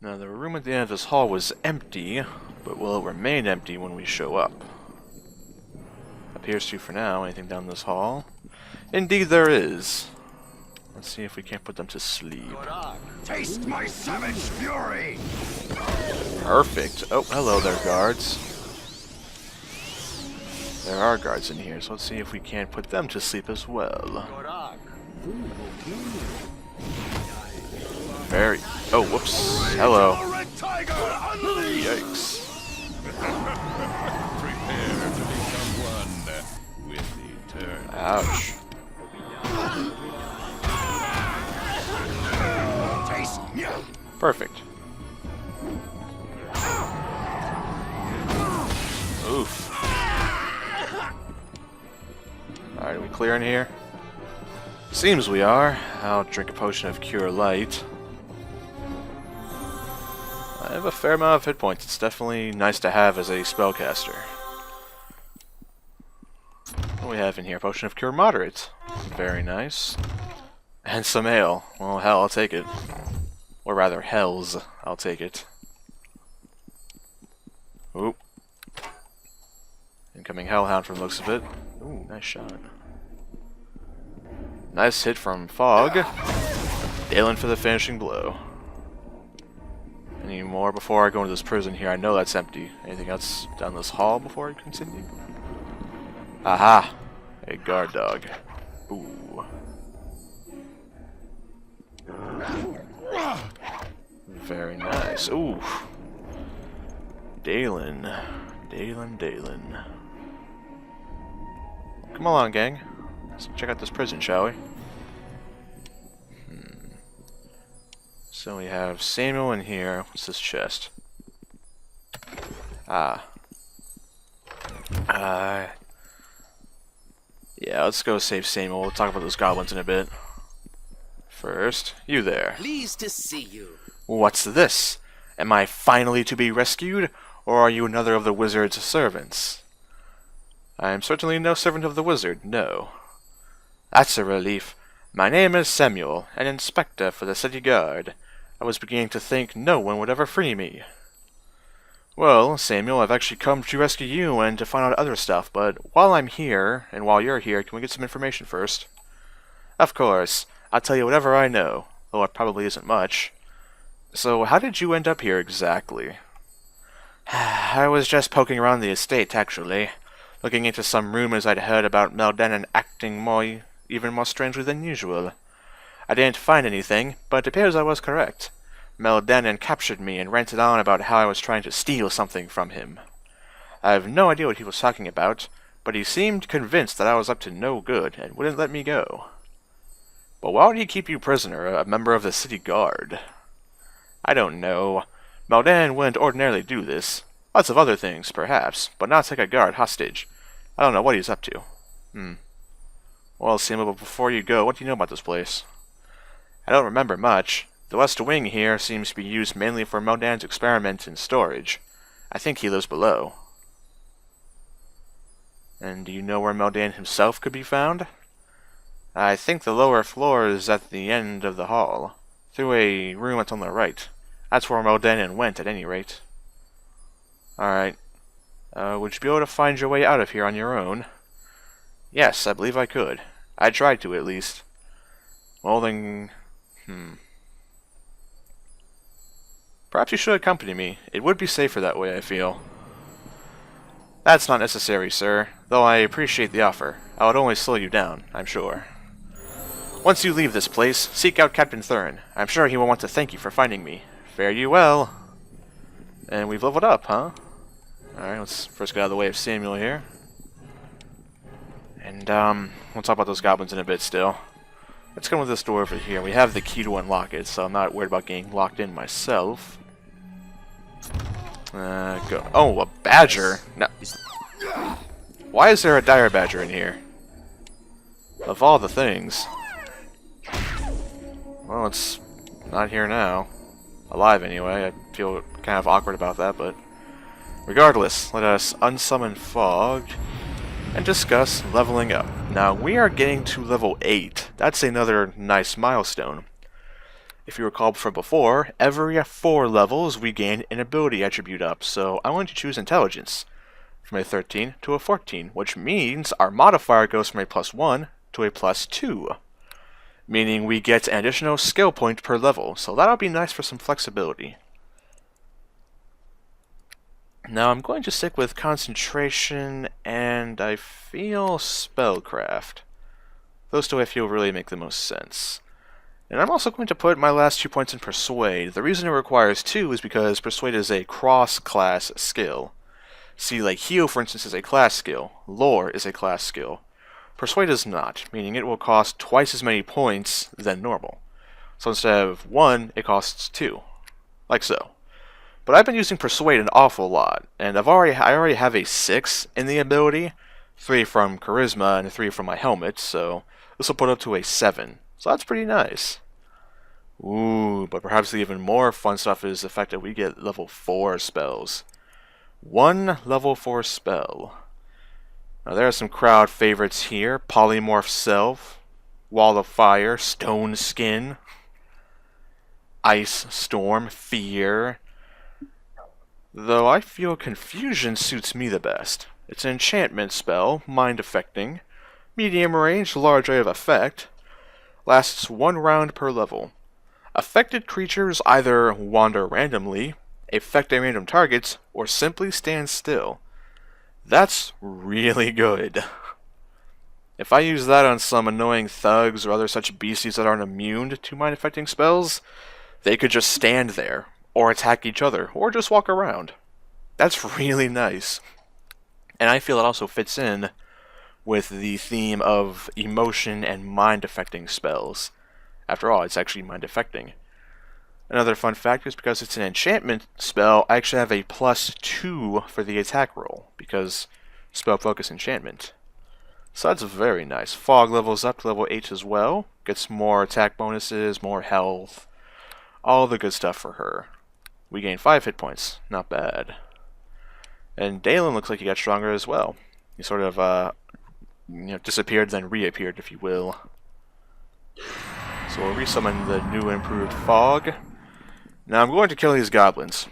Now, the room at the end of this hall was empty, but will it remain empty when we show up? Appears to for now. Anything down this hall? Indeed there is. Let's see if we can't put them to sleep. Taste my savage fury! Perfect. Oh, hello there, guards. There are guards in here, so let's see if we can't put them to sleep as well. Very... Oh, whoops. Hello. Yikes. Prepare to become one with eternity. Ouch. Perfect. Oof. Alright, are we clear in here? Seems we are. I'll drink a potion of Cure Light. I have a fair amount of hit points. It's definitely nice to have as a spellcaster. What do we have in here? Potion of Cure Moderate. Very nice. And some ale. Well, hell, I'll take it. Or rather, hells. I'll take it. Oop. Incoming Hellhound from the looks of it. Ooh, nice shot. Nice hit from Fog. Dalen for the finishing blow. Any more before I go into this prison here? I know that's empty. Anything else down this hall before I continue? Aha! A guard dog. Ooh. Very nice. Ooh. Dalen. Dalen. Come along, gang. Let's check out this prison, shall we? So we have Samuel in here. What's this chest? Yeah, let's go save Samuel. We'll talk about those goblins in a bit. First, you there. Pleased to see you. What's this? Am I finally to be rescued, or are you another of the wizard's servants? I am certainly no servant of the wizard, no. That's a relief. My name is Samuel, an inspector for the city guard. I was beginning to think no one would ever free me. Well, Samuel, I've actually come to rescue you and to find out other stuff, but while I'm here, and while you're here, can we get some information first? Of course. I'll tell you whatever I know, though it probably isn't much. So, how did you end up here exactly? I was just poking around the estate, actually, looking into some rumors I'd heard about Meldanen acting even more strangely than usual. I didn't find anything, but it appears I was correct. Meldanen captured me and ranted on about how I was trying to steal something from him. I have no idea what he was talking about, but he seemed convinced that I was up to no good and wouldn't let me go. But why would he keep you prisoner, a member of the city guard? I don't know. Meldanen wouldn't ordinarily do this. Lots of other things, perhaps, but not take a guard hostage. I don't know what he's up to. Well, Samuel, before you go, what do you know about this place? I don't remember much. The West Wing here seems to be used mainly for Meldanen's experiments and storage. I think he lives below. And do you know where Meldanen himself could be found? I think the lower floor is at the end of the hall, through a room that's on the right. That's where Meldanen went, at any rate. Alright. Would you be able to find your way out of here on your own? Yes, I believe I could. I tried to, at least. Well, then... Perhaps you should accompany me. It would be safer that way, I feel. That's not necessary, sir, though I appreciate the offer. I would only slow you down, I'm sure. Once you leave this place, seek out Captain Thurn. I'm sure he will want to thank you for finding me. Fare you well. And we've leveled up, huh? Alright, let's first get out of the way of Samuel here. And, we'll talk about those goblins in a bit still. Let's go with this door over here. We have the key to unlock it, so I'm not worried about getting locked in myself. Go. Oh, a badger! No. Why is there a dire badger in here? Of all the things. Well, it's not here now. Alive, anyway. I feel kind of awkward about that, but... Regardless, let us unsummon Fog and discuss leveling up. Now, we are getting to level 8. That's another nice milestone. if you recall from before, every 4 levels we gain an ability attribute up, so I want to choose Intelligence from a 13 to a 14, which means our modifier goes from a +1 to a +2, meaning we get an additional skill point per level, so that'll be nice for some flexibility. Now I'm going to stick with Concentration, and I feel Spellcraft. Those two I feel really make the most sense. And I'm also going to put my last 2 points in Persuade. The reason it requires 2 is because Persuade is a cross-class skill. See, like Heal, for instance, is a class skill. Lore is a class skill. Persuade is not, meaning it will cost twice as many points than normal. So instead of 1, it costs 2. Like so. But I've been using Persuade an awful lot, and I already have a 6 in the ability, 3 from Charisma and 3 from my helmet, so this will put up to a 7. So that's pretty nice. Ooh, but perhaps the even more fun stuff is the fact that we get level 4 spells. 1 level 4 spell. Now there are some crowd favorites here. Polymorph Self, Wall of Fire, Stone Skin, Ice Storm, Fear. Though I feel Confusion suits me the best. It's an enchantment spell, mind affecting, medium range, large area of effect. Lasts 1 round per level. Affected creatures either wander randomly, affect random targets, or simply stand still. That's really good. If I use that on some annoying thugs or other such beasties that aren't immune to mind-affecting spells, they could just stand there, or attack each other, or just walk around. That's really nice. And I feel it also fits in with the theme of emotion and mind-affecting spells. After all, it's actually mind-affecting. Another fun fact is because it's an enchantment spell, I actually have a +2 for the attack roll, because spell focus enchantment. So that's very nice. Fog levels up to level 8 as well. Gets more attack bonuses, more health, all the good stuff for her. We gain 5 hit points, not bad. And Dalen looks like he got stronger as well. He sort of disappeared, then reappeared, if you will. So we'll resummon the new improved Fog. Now I'm going to kill these goblins.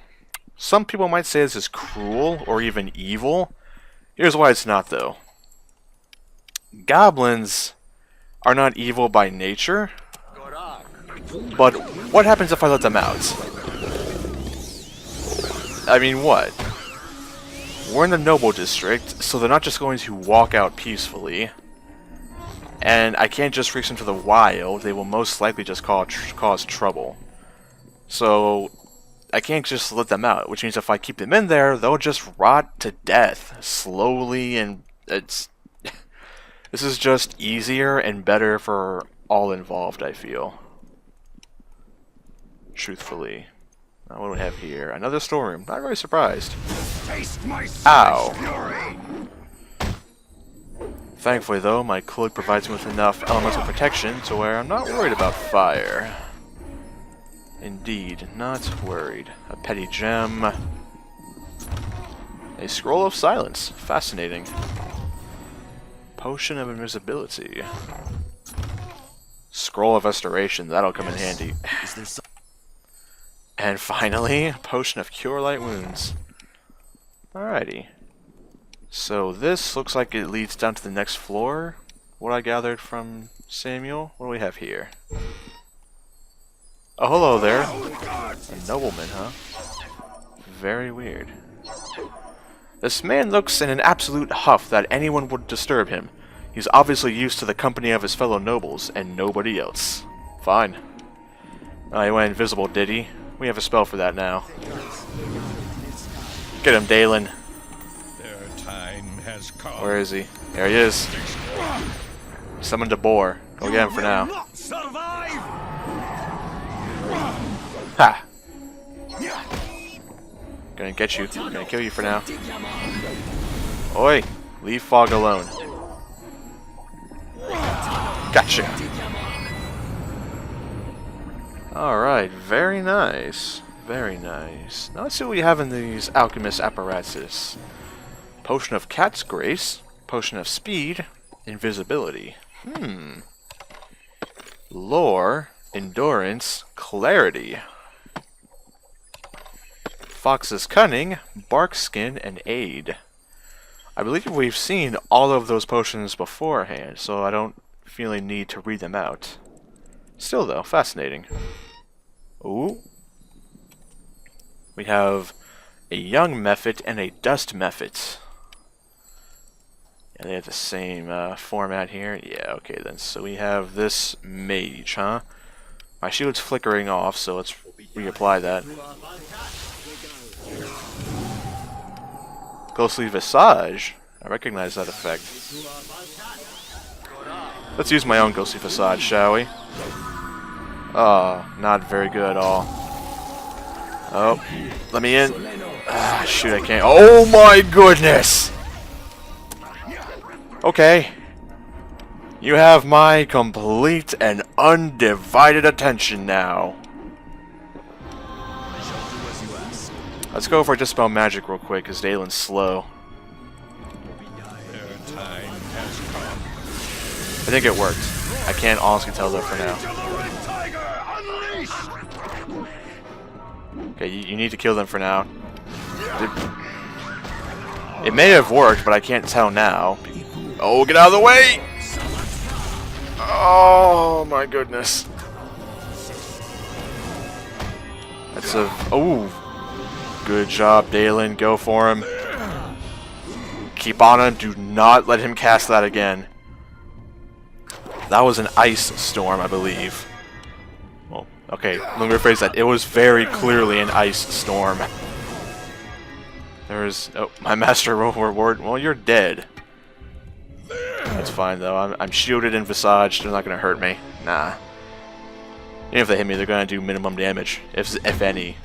Some people might say this is cruel, or even evil. Here's why it's not, though. Goblins are not evil by nature. But what happens if I let them out? I mean, what? We're in the Noble District, so they're not just going to walk out peacefully. And I can't just release them to the wild, they will most likely just cause trouble. So, I can't just let them out, which means if I keep them in there, they'll just rot to death, slowly, and it's... This is just easier and better for all involved, I feel. Truthfully. Now, what do we have here? Another storeroom. Not really surprised. Taste my Ow. fury. Thankfully, though, my cloak provides me with enough elemental protection to where I'm not worried about fire. Indeed, not worried. A petty gem. A scroll of silence. Fascinating. Potion of invisibility. Scroll of restoration. That'll come in handy. Is there some... And finally, Potion of Cure Light Wounds. Alrighty. So this looks like it leads down to the next floor. What I gathered from Samuel. What do we have here? Oh, hello there. A nobleman, huh? Very weird. This man looks in an absolute huff that anyone would disturb him. He's obviously used to the company of his fellow nobles, and nobody else. Fine. Oh, he went invisible, did he? We have a spell for that now. Get him, Dalen. Their time has come. Where is he? There he is. Summoned a boar. Go get him for now. Not survive. Ha! Gonna get you. Gonna kill you for now. Oi! Leave Fog alone. Gotcha! Alright, very nice. Very nice. Now let's see what we have in these alchemist apparatus. Potion of Cat's Grace, Potion of Speed, Invisibility. Lore, Endurance, Clarity. Fox's Cunning, Bark Skin, and Aid. I believe we've seen all of those potions beforehand, so I don't feel a need to read them out. Still though, fascinating. Ooh. We have a Young Mephit and a Dust Mephit. Yeah, they have the same format here. Yeah, okay then. So we have this mage, huh? My shield's flickering off, so let's reapply that. Ghostly Visage. I recognize that effect. Let's use my own Ghostly Visage, shall we? Oh, not very good at all. Oh, let me in. Ah, shoot, I can't. Oh my goodness! Okay. You have my complete and undivided attention now. Let's go for Dispel Magic real quick, because Dalen's slow. Their time has come. I think it worked. I can't honestly tell though for now. Okay, you need to kill them for now. It may have worked, but I can't tell now. Oh, get out of the way! Oh my goodness. That's a... Oh! Good job, Dalen. Go for him. Keep on him. Do not let him cast that again. That was an ice storm, I believe. Well, okay, let me rephrase that. It was very clearly an ice storm. There's... Oh, my master reward. Well, you're dead. That's fine, though. I'm shielded and visaged. They're not going to hurt me. Nah. Even if they hit me, they're going to do minimum damage, if any.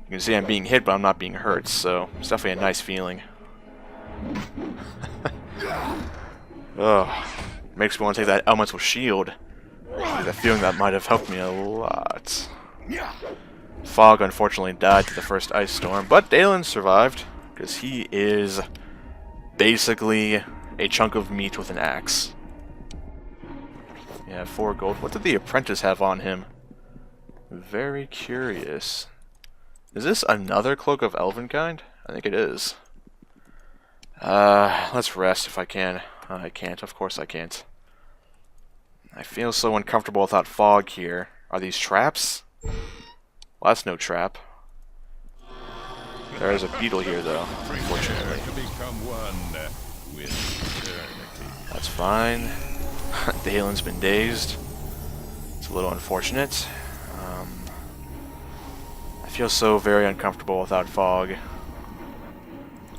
You can see I'm being hit, but I'm not being hurt, so it's definitely a nice feeling. Ugh. Makes me want to take that elemental shield. I have a feeling that might have helped me a lot. Fog unfortunately died to the first ice storm, but Dalen survived, because he is basically a chunk of meat with an axe. Yeah, 4 gold. What did the apprentice have on him? Very curious. Is this another Cloak of Elvenkind? I think it is. Let's rest if I can. I can't. Of course I can't. I feel so uncomfortable without fog here. Are these traps? Well, that's no trap. There is a beetle here, though, unfortunately. To become one with eternity. That's fine. Dalen's been dazed. It's a little unfortunate. I feel so very uncomfortable without fog.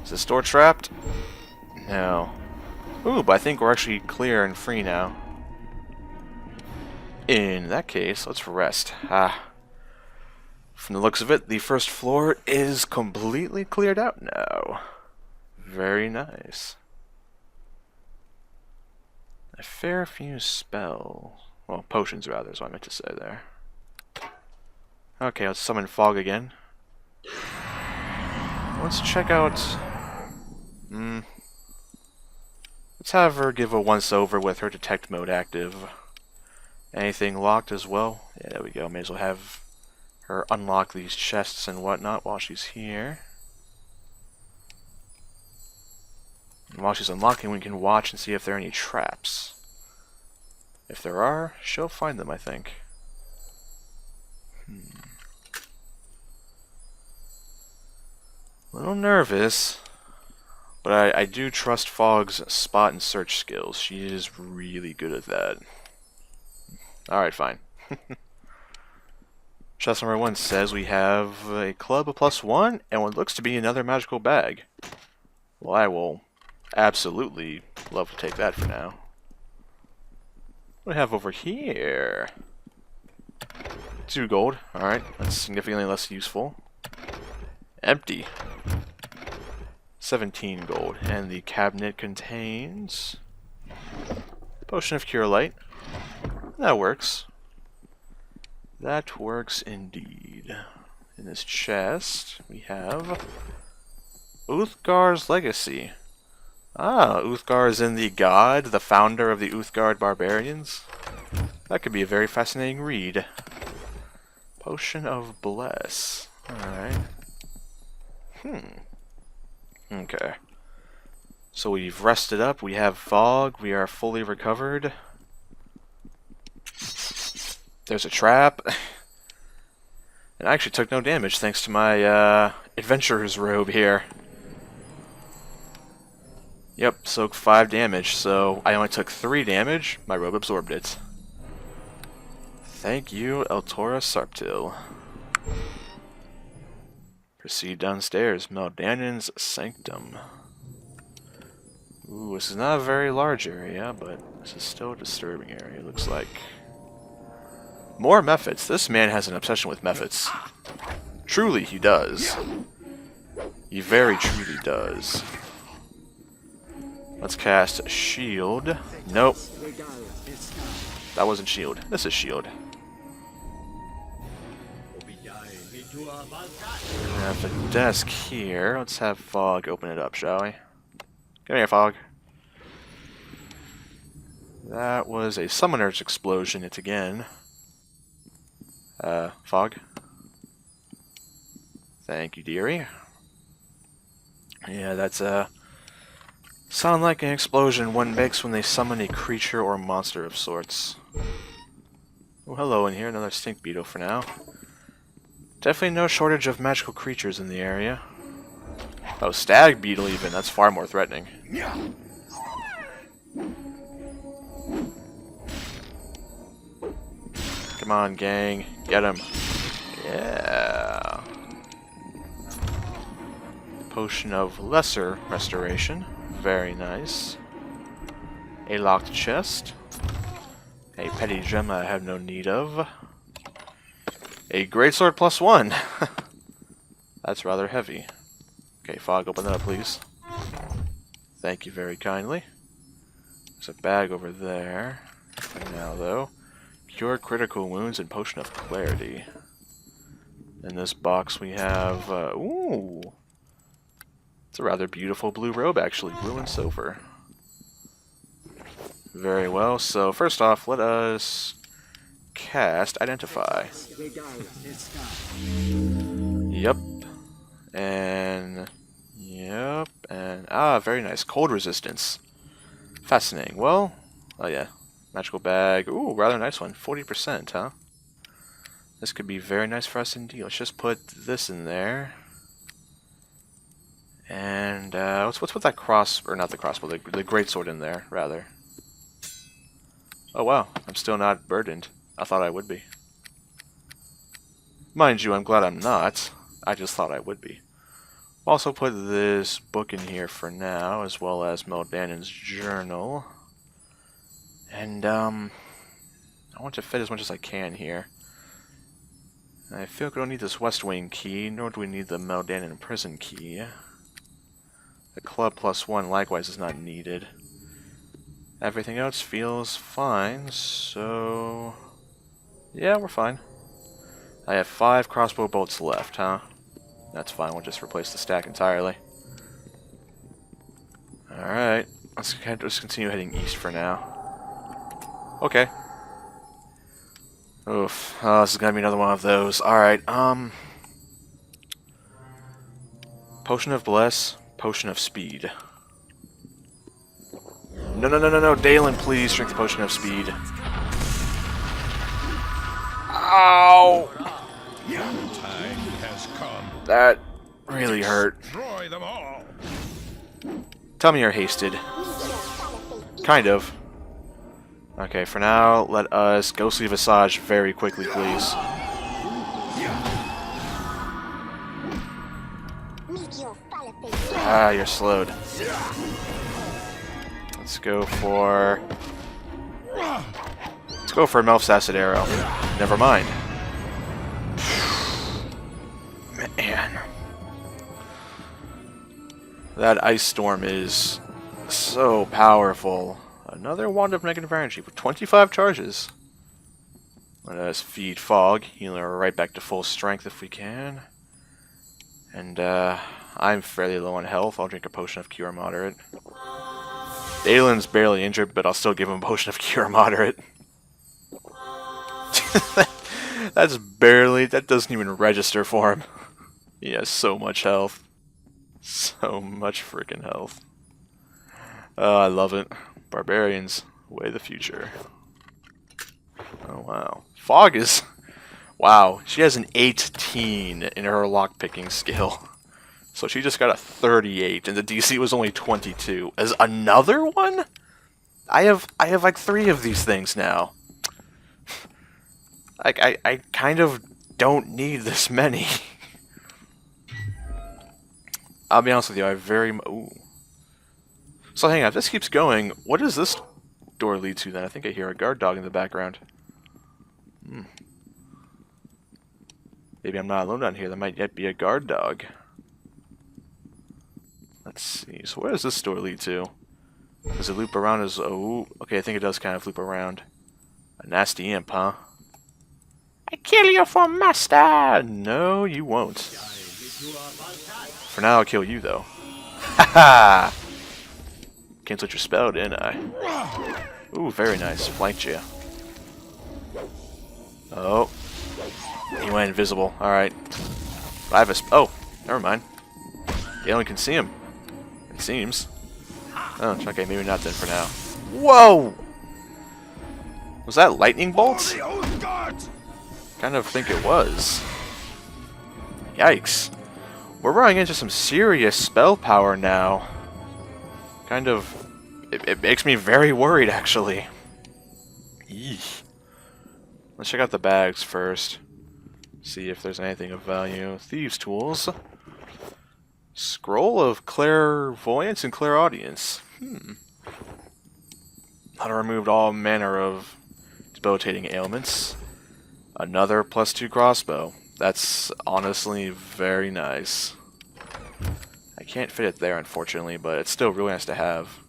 Is this door trapped? No. Ooh, but I think we're actually clear and free now. In that case, let's rest. From the looks of it, the first floor is completely cleared out now. Very nice. A fair few spells. Well, potions rather is what I meant to say there. Okay, let's summon Fog again. Let's check out... Let's have her give a once-over with her detect mode active. Anything locked as well? Yeah, there we go. May as well have her unlock these chests and whatnot while she's here. And while she's unlocking, we can watch and see if there are any traps. If there are, she'll find them, I think. A little nervous, but I do trust Fog's spot and search skills. She is really good at that. Alright, fine. Chest number 1 says we have a club of +1 and what looks to be another magical bag. Well, I will absolutely love to take that for now. What do we have over here? 2 gold. Alright, that's significantly less useful. Empty. 17 gold. And the cabinet contains... Potion of Cure Light. That works. That works indeed. In this chest, we have... Uthgar's Legacy. Ah, Uthgar is in the god, the founder of the Uthgard Barbarians. That could be a very fascinating read. Potion of Bless. Alright. Okay. So we've rested up, we have fog, we are fully recovered. There's a trap. And I actually took no damage thanks to my adventurer's robe here. Yep, soaked 5 damage, so I only took 3 damage. My robe absorbed it. Thank you, Eltora Sarptil. Proceed downstairs. Meldanen's Sanctum. Ooh, this is not a very large area, but this is still a disturbing area, it looks like. More methods. This man has an obsession with methods. Truly, he does. He very truly does. Let's cast Shield. Nope. That wasn't Shield. This is Shield. We have a desk here. Let's have Fog open it up, shall we? Come here, Fog. That was a summoner's explosion, it's again. Fog. Thank you, dearie. Yeah, that's sound like an explosion one makes when they summon a creature or monster of sorts. Oh, hello in here, another stink beetle for now. Definitely no shortage of magical creatures in the area. Oh, stag beetle even, that's far more threatening. Come on, gang. Get him. Yeah. Potion of Lesser Restoration. Very nice. A locked chest. A petty gem I have no need of. A greatsword +1. That's rather heavy. Okay, Fog, open that up, please. Thank you very kindly. There's a bag over there. For now, though. Cure critical wounds and Potion of Clarity. In this box we have, ooh! It's a rather beautiful blue robe, actually. Blue and silver. Very well, so first off, let us cast Identify. Yep. And... Yep. And... Ah, very nice. Cold resistance. Fascinating. Well... Oh yeah. Magical bag. Ooh, rather nice one. 40%, huh? This could be very nice for us indeed. Let's just put this in there. And, what's with that cross... Or not the crossbow, the greatsword in there, rather. Oh wow, I'm still not burdened. I thought I would be. Mind you, I'm glad I'm not. I just thought I would be. Also put this book in here for now, as well as Meldanen's journal. And, I want to fit as much as I can here. I feel like we don't need this West Wing key, nor do we need the Meldanen prison key. The club +1 likewise is not needed. Everything else feels fine, so... Yeah, we're fine. I have 5 crossbow bolts left, huh? That's fine, we'll just replace the stack entirely. Alright, let's continue heading east for now. Okay. Oof, oh, this is gonna be another one of those. Alright, Potion of Bless, Potion of Speed. No, Dalen, please drink the Potion of Speed. Ow! Time has come. That really hurt. Destroy them all. Tell me you're hasted. Kind of. Okay, for now, let us Ghostly Visage very quickly, please. Ah, you're slowed. Let's go for Melf's Acid Arrow. Never mind. Man. That Ice Storm is so powerful. Another Wand of Negative Energy with 25 charges. Let us feed Fog, healing her right back to full strength if we can. And, I'm fairly low on health. I'll drink a Potion of Cure Moderate. Dalen's barely injured, but I'll still give him a Potion of Cure Moderate. That's barely, that doesn't even register for him. He has so much health. So much freaking health. Oh, I love it. Barbarians, way the future. Oh, wow. Fog is... Wow, she has an 18 in her lockpicking skill. So she just got a 38, and the DC was only 22. As another one? I have like 3 of these things now. Like, I kind of don't need this many. I'll be honest with you, I very... Ooh. So hang on, if this keeps going, what does this door lead to then? I think I hear a guard dog in the background. Maybe I'm not alone down here, there might yet be a guard dog. Let's see, so where does this door lead to? Does it loop around as... Oh, okay, I think it does kind of loop around. A nasty imp, huh? I kill you for master! No, you won't. For now, I'll kill you, though. Haha! Canceled your spell, didn't I? Ooh, very nice. Flanked you. Oh. He went invisible. Alright. I have a oh, never mind. The alien can see him. It seems. Oh, okay, maybe not then for now. Whoa! Was that lightning bolts? Kind of think it was. Yikes. We're running into some serious spell power now. Kind of... It makes me very worried, actually. Eesh. Let's check out the bags first. See if there's anything of value. Thieves' tools. Scroll of clairvoyance and clairaudience. How to remove all manner of debilitating ailments. Another +2 crossbow. That's honestly very nice. I can't fit it there, unfortunately, but it's still really nice to have.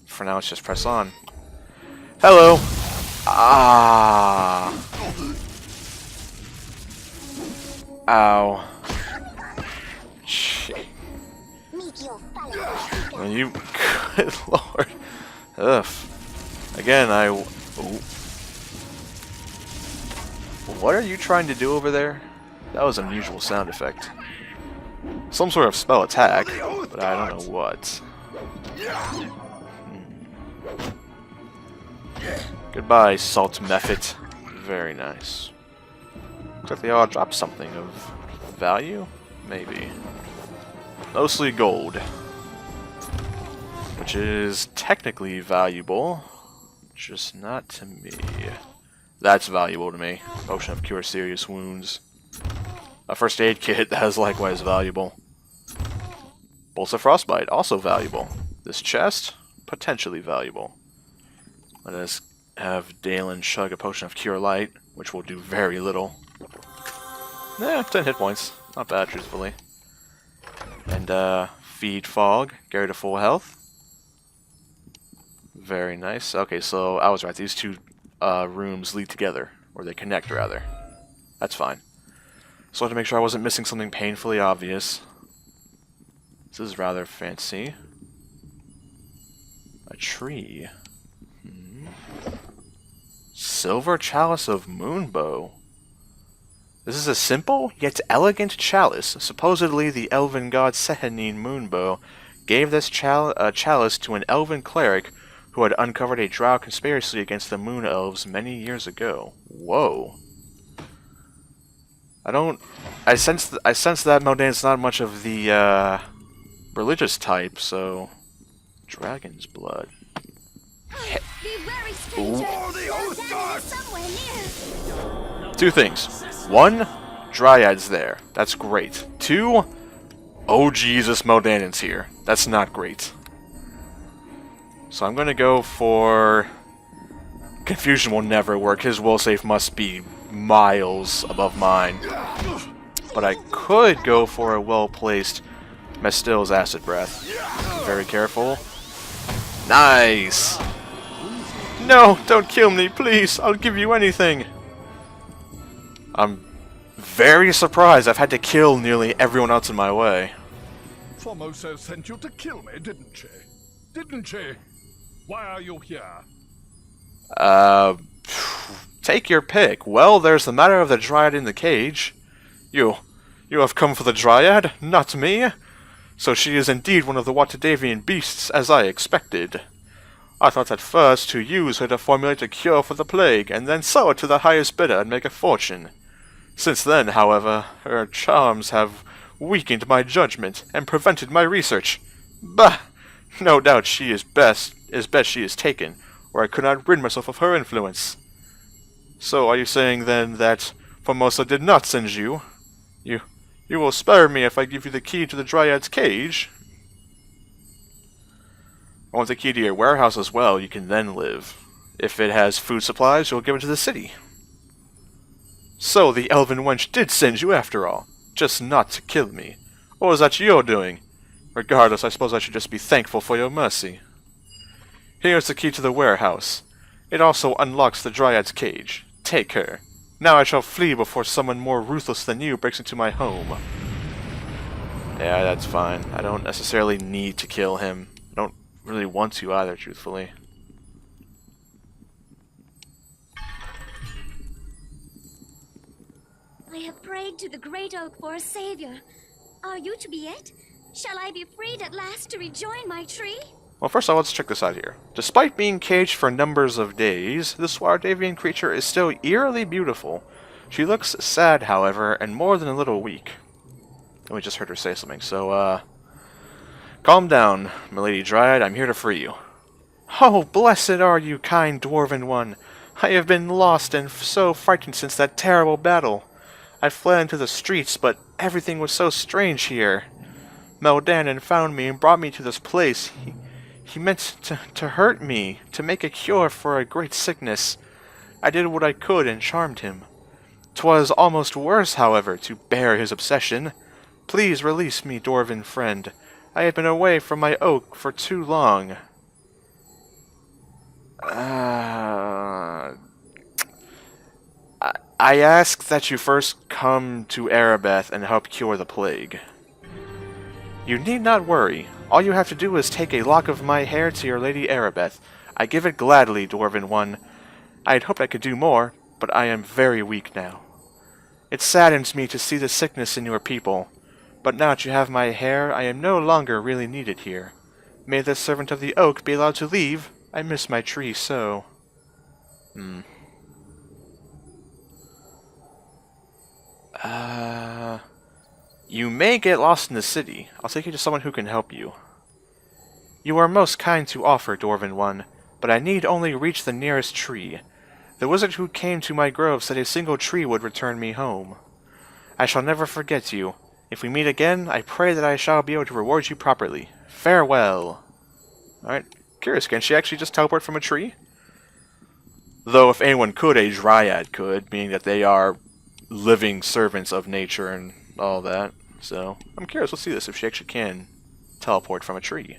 For now, let's just press on. Hello! Ah! Ow. Shit. Well, you... Good lord. Ugh. Again, Ooh. What are you trying to do over there? That was an unusual sound effect. Some sort of spell attack, but I don't know what. Goodbye, salt method. Very nice. Looks like they all dropped something of value? Maybe. Mostly gold. Which is technically valuable. Just not to me. That's valuable to me. Potion of Cure Serious Wounds. A first aid kit, that is likewise valuable. Bolts of Frostbite, also valuable. This chest, potentially valuable. Let us have Dalen chug a Potion of Cure Light, which will do very little. 10 hit points. Not bad, truthfully. And, Feed Fog, Gary to full health. Very nice. Okay, so I was right. These two rooms lead together. Or they connect, rather. That's fine. So I had to make sure I wasn't missing something painfully obvious. This is rather fancy. A tree. Silver Chalice of Moonbow. This is a simple, yet elegant chalice. Supposedly, the elven god Sehanine Moonbow gave this chalice to an elven cleric who had uncovered a drow conspiracy against the Moon Elves many years ago. Whoa. I sense that Meldanen's not much of the, religious type, so... Dragon's blood. Two things. One, Dryad's there. That's great. Two, oh Jesus, Meldanen's here. That's not great. So I'm gonna go for... Confusion will never work. His will save must be miles above mine. But I could go for a well-placed Mestil's Acid Breath. Very careful. Nice! No, don't kill me, please. I'll give you anything. I'm very surprised I've had to kill nearly everyone else in my way. Formosa sent you to kill me, didn't she? Didn't she? Why are you here? Take your pick. Well, there's the matter of the Dryad in the cage. You have come for the Dryad, not me? So she is indeed one of the Watadavian beasts, as I expected. I thought at first to use her to formulate a cure for the plague, and then sell it to the highest bidder and make a fortune. Since then, however, her charms have weakened my judgment and prevented my research. Bah! No doubt she is best she is taken, or I could not rid myself of her influence. So are you saying then that Formosa did not send you? You will spare me if I give you the key to the Dryad's cage? I want the key to your warehouse as well, you can then live. If it has food supplies, you'll give it to the city. So the elven wench did send you after all, just not to kill me. Or is that your doing? Regardless, I suppose I should just be thankful for your mercy. Here's the key to the warehouse. It also unlocks the Dryad's cage. Take her. Now I shall flee before someone more ruthless than you breaks into my home. Yeah, that's fine. I don't necessarily need to kill him. I don't really want to either, truthfully. I have prayed to the great oak for a savior. Are you to be it? Shall I be freed at last to rejoin my tree? Well, first of all, let's check this out here. Despite being caged for numbers of days, this Wardavian creature is still eerily beautiful. She looks sad, however, and more than a little weak. And we just heard her say something, so, calm down, milady Dryad, I'm here to free you. Oh, blessed are you, kind dwarven one. I have been lost and so frightened since that terrible battle. I fled into the streets, but everything was so strange here. Meldanen found me and brought me to this place. He meant to hurt me, to make a cure for a great sickness. I did what I could and charmed him. 'Twas almost worse, however, to bear his obsession. Please release me, dwarven friend. I have been away from my oak for too long. I ask that you first come to Erebeth and help cure the plague. You need not worry. All you have to do is take a lock of my hair to your Lady Erebeth. I give it gladly, dwarven one. I had hoped I could do more, but I am very weak now. It saddens me to see the sickness in your people, but now that you have my hair, I am no longer really needed here. May the servant of the oak be allowed to leave. I miss my tree so. You may get lost in the city. I'll take you to someone who can help you. You are most kind to offer, dwarven one, but I need only reach the nearest tree. The wizard who came to my grove said a single tree would return me home. I shall never forget you. If we meet again, I pray that I shall be able to reward you properly. Farewell. Alright, curious, can she actually just teleport from a tree? Though if anyone could, a Dryad could, meaning that they are living servants of nature and all that. So, I'm curious, let's see this, if she actually can teleport from a tree.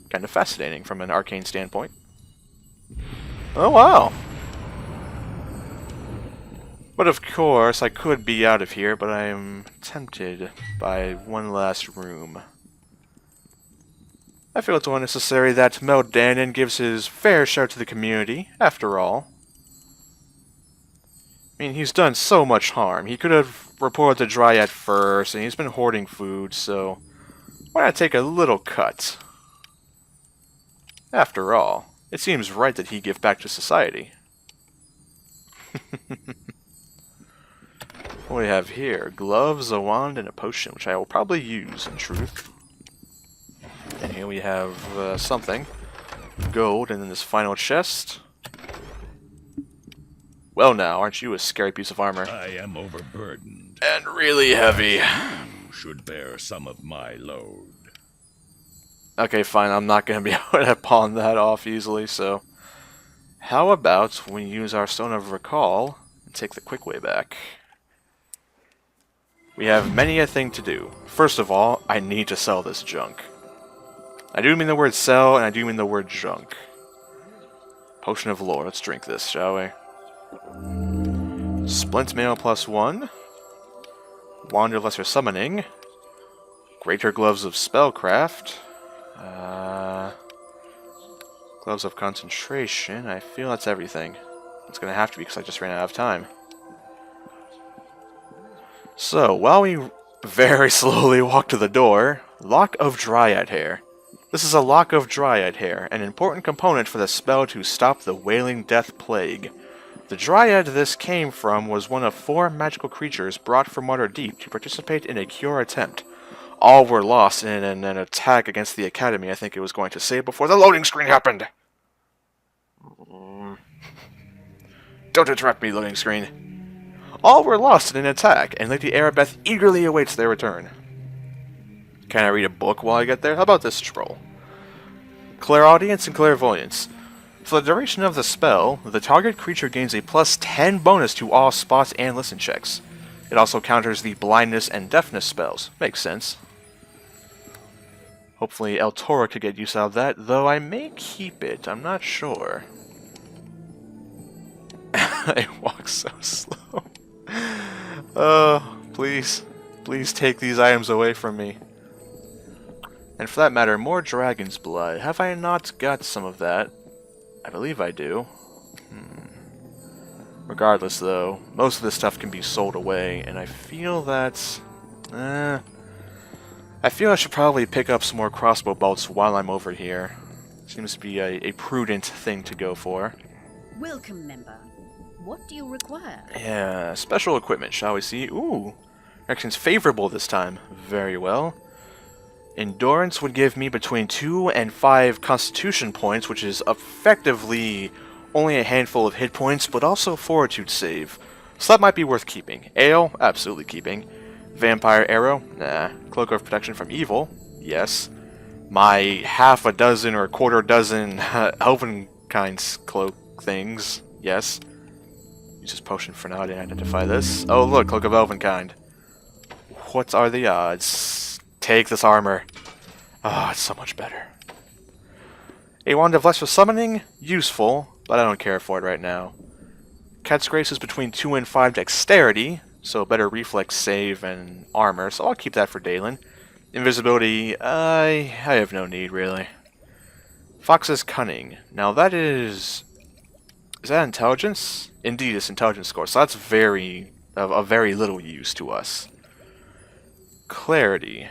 Kind of fascinating from an arcane standpoint. Oh, wow. But of course, I could be out of here, but I am tempted by one last room. I feel it's only necessary that Meldanen gives his fair share to the community, after all. I mean, he's done so much harm. He could have reported the Dryad first, and he's been hoarding food, so why not take a little cut? After all, it seems right that he give back to society. What do we have here? Gloves, a wand, and a potion, which I will probably use, in truth. And here we have something. Gold, and then this final chest. Well now, aren't you a scary piece of armor? I am overburdened. And really heavy. You should bear some of my load. Okay, fine, I'm not going to be able to pawn that off easily, so... How about we use our Stone of Recall and take the quick way back? We have many a thing to do. First of all, I need to sell this junk. I do mean the word sell, and I do mean the word junk. Potion of Lore, let's drink this, shall we? Splint Mail +1. Wand of Lesser Summoning. Greater Gloves of Spellcraft. Gloves of Concentration. I feel that's everything. It's going to have to be because I just ran out of time. So, while we very slowly walk to the door, Lock of Dryad Hair. This is a Lock of Dryad Hair, an important component for the spell to stop the Wailing Death Plague. The Dryad this came from was one of 4 magical creatures brought from Waterdeep to participate in a cure attempt. All were lost in an attack against the Academy, I think it was going to say, before the loading screen happened! Don't interrupt me, loading screen. All were lost in an attack, and Lady Arabeth eagerly awaits their return. Can I read a book while I get there? How about this scroll? Clairaudience and Clairvoyance. For the duration of the spell, the target creature gains a plus 10 bonus to all spot and listen checks. It also counters the blindness and deafness spells. Makes sense. Hopefully El Toro could get use out of that, though I may keep it. I'm not sure. I walk so slow. Please. Please take these items away from me. And for that matter, more dragon's blood. Have I not got some of that? I believe I do. Regardless, though, most of this stuff can be sold away, and I feel that... I feel I should probably pick up some more crossbow bolts while I'm over here. Seems to be a prudent thing to go for. Welcome, member. What do you require? Yeah, special equipment, shall we see? Ooh, action's favorable this time. Very well. Endurance would give me between 2 and 5 constitution points, which is effectively only a handful of hit points, but also fortitude save. So that might be worth keeping. Ale, absolutely keeping. Vampire arrow, nah. Cloak of protection from evil, yes. My half a dozen or a quarter dozen elvenkind cloak things, yes. Use this potion for now to identify this. Oh look, Cloak of Elvenkind. What are the odds? Take this armor. Ah, it's so much better. A Wand of Lesser Summoning? Useful, but I don't care for it right now. Cat's Grace is between 2 and 5 dexterity, so better reflex save and armor, so I'll keep that for Dalen. Invisibility, I have no need, really. Fox's Cunning. Now that is... Is that intelligence? Indeed, it's intelligence score, so that's of very little use to us. Clarity.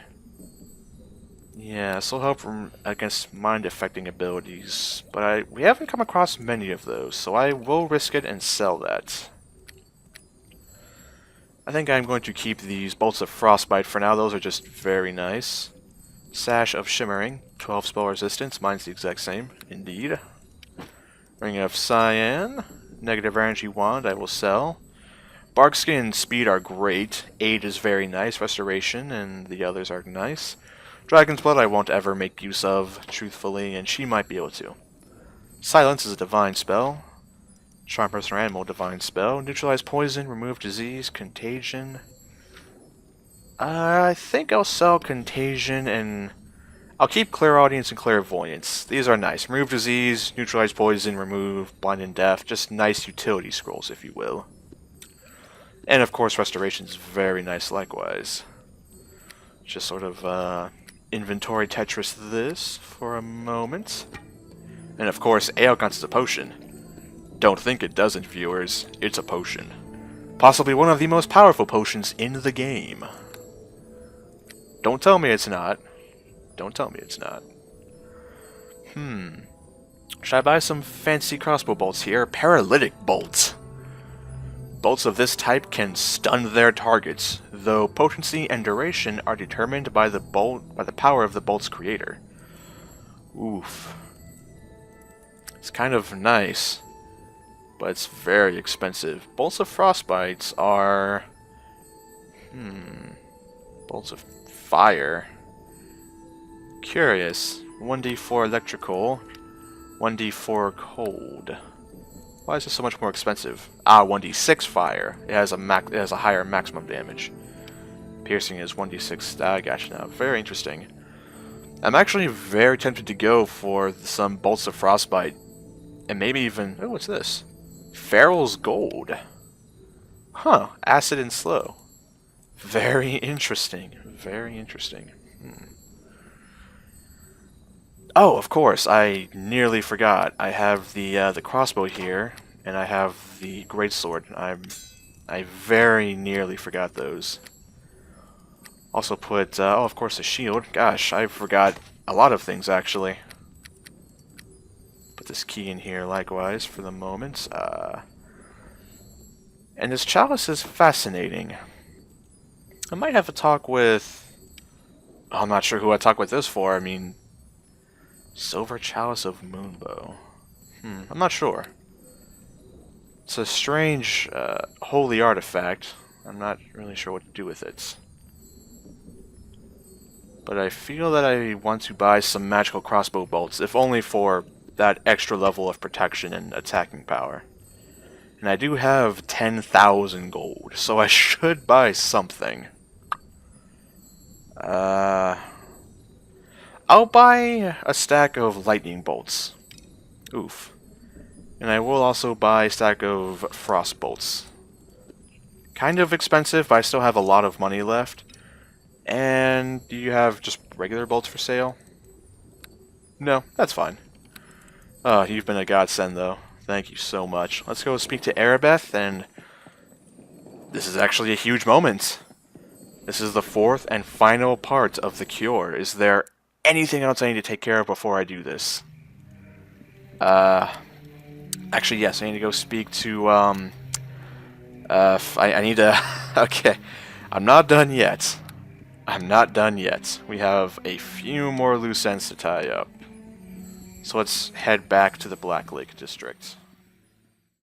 Yeah, this will help against mind-affecting abilities, but we haven't come across many of those, so I will risk it and sell that. I think I'm going to keep these Bolts of Frostbite for now. Those are just very nice. Sash of Shimmering, 12 spell resistance. Mine's the exact same, indeed. Ring of Cyan, negative energy wand, I will sell. Barkskin and Speed are great. Aid is very nice. Restoration and the others are nice. Dragon's Blood I won't ever make use of, truthfully, and she might be able to. Silence is a divine spell. Charm Person or Animal, divine spell. Neutralize poison, remove disease, contagion. I think I'll sell contagion and I'll keep Clairaudience and Clairvoyance. These are nice. Remove disease, neutralize poison, remove blind and deaf. Just nice utility scrolls, if you will. And of course, Restoration is very nice likewise. Just sort of inventory Tetris this for a moment. And of course, Aeon's a potion. Don't think it doesn't, viewers. It's a potion. Possibly one of the most powerful potions in the game. Don't tell me it's not. Don't tell me it's not. Should I buy some fancy crossbow bolts here? Paralytic bolts. Bolts of this type can stun their targets, though potency and duration are determined by the power of the bolt's creator. Oof. It's kind of nice, but it's very expensive. Bolts of Frostbites are... Bolts of Fire. Curious. 1d4 electrical, 1d4 cold. Why is this so much more expensive? 1d6 fire. It has a higher maximum damage. Piercing is 1d6. I gotcha now. Very interesting. I'm actually very tempted to go for some Bolts of Frostbite. And maybe even... Oh, what's this? Farrell's Gold. Huh. Acid and Slow. Very interesting. Very interesting. Oh, of course. I nearly forgot. I have the crossbow here. and I have the greatsword. I very nearly forgot those. Also put, oh, of course, a shield. Gosh, I forgot a lot of things, actually. Put this key in here, likewise, for the moment. And this chalice is fascinating. I might have a talk with... I'm not sure who I'd talk with this for. I mean... Silver Chalice of Moonbow. I'm not sure. It's a strange, holy artifact. I'm not really sure what to do with it. But I feel that I want to buy some magical crossbow bolts, if only for that extra level of protection and attacking power. And I do have 10,000 gold, so I should buy something. I'll buy a stack of lightning bolts. Oof. And I will also buy a stack of frost bolts. Kind of expensive, but I still have a lot of money left. And do you have just regular bolts for sale? No, that's fine. Oh, you've been a godsend, though. Thank you so much. Let's go speak to Erebeth, and this is actually a huge moment. This is the fourth and final part of the cure. Is there anything else I need to take care of before I do this? Actually, yes, I need to go speak to, I need to... Okay, I'm not done yet. I'm not done yet. We have a few more loose ends to tie up. So let's head back to the Black Lake District.